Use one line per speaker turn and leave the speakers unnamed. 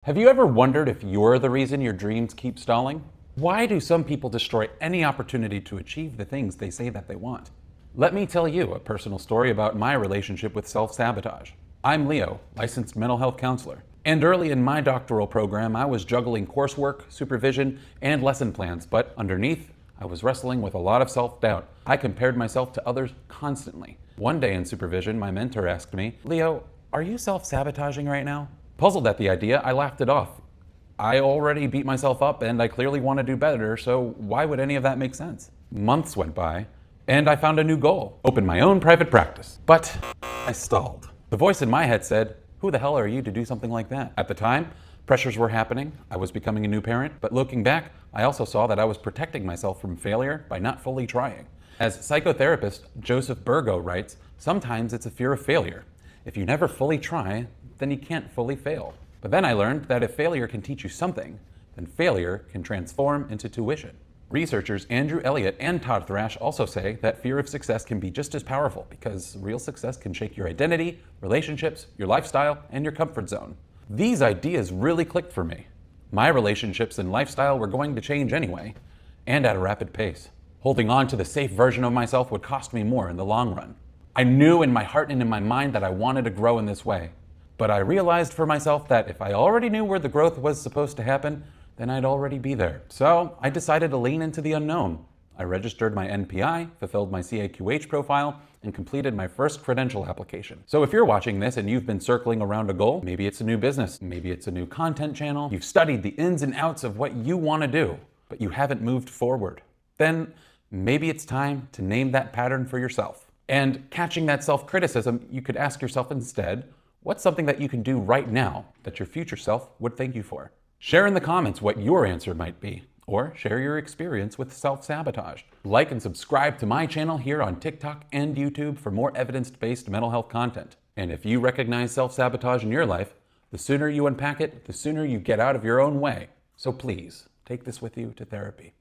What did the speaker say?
Have you ever wondered if you're the reason your dreams keep stalling? Why do some people destroy any opportunity to achieve the things they say that they want? Let me tell you a personal story about my relationship with self-sabotage. I'm Leo, licensed mental health counselor, and early in my doctoral program, I was juggling coursework, supervision, and lesson plans, but underneath, I was wrestling with a lot of self-doubt. I compared myself to others constantly. One day in supervision, my mentor asked me, "Leo, are you self-sabotaging right now?" Puzzled at the idea, I laughed it off. I already beat myself up and I clearly want to do better, so why would any of that make sense? Months went by, and I found a new goal: open my own private practice. But I stalled. The voice in my head said, "Who the hell are you to do something like that?" At the time, pressures were happening. I was becoming a new parent, but looking back, I also saw that I was protecting myself from failure by not fully trying. As psychotherapist Joseph Burgo writes, sometimes it's a fear of failure. If you never fully try, then you can't fully fail. But then I learned that if failure can teach you something, then failure can transform into tuition. Researchers Elliot and Todd Thrash also say that fear of success can be just as powerful because real success can shake your identity, relationships, your lifestyle, and your comfort zone. These ideas really clicked for me. My relationships and lifestyle were going to change anyway, and at a rapid pace. Holding on to the safe version of myself would cost me more in the long run. I knew in my heart and in my mind that I wanted to grow in this way. But I realized for myself that if I already knew where the growth was supposed to happen, then I'd already be there. So I decided to lean into the unknown. I registered my NPI, fulfilled my CAQH profile, and completed my first credential application. So if you're watching this and you've been circling around a goal, maybe it's a new business, maybe it's a new content channel, you've studied the ins and outs of what you want to do, but you haven't moved forward, then maybe it's time to name that pattern for yourself. And catching that self-criticism, you could ask yourself instead, what's something that you can do right now that your future self would thank you for? Share in the comments what your answer might be, or share your experience with self-sabotage. Like and subscribe to my channel here on TikTok and YouTube for more evidence-based mental health content. And if you recognize self-sabotage in your life, the sooner you unpack it, the sooner you get out of your own way. So please, take this with you to therapy.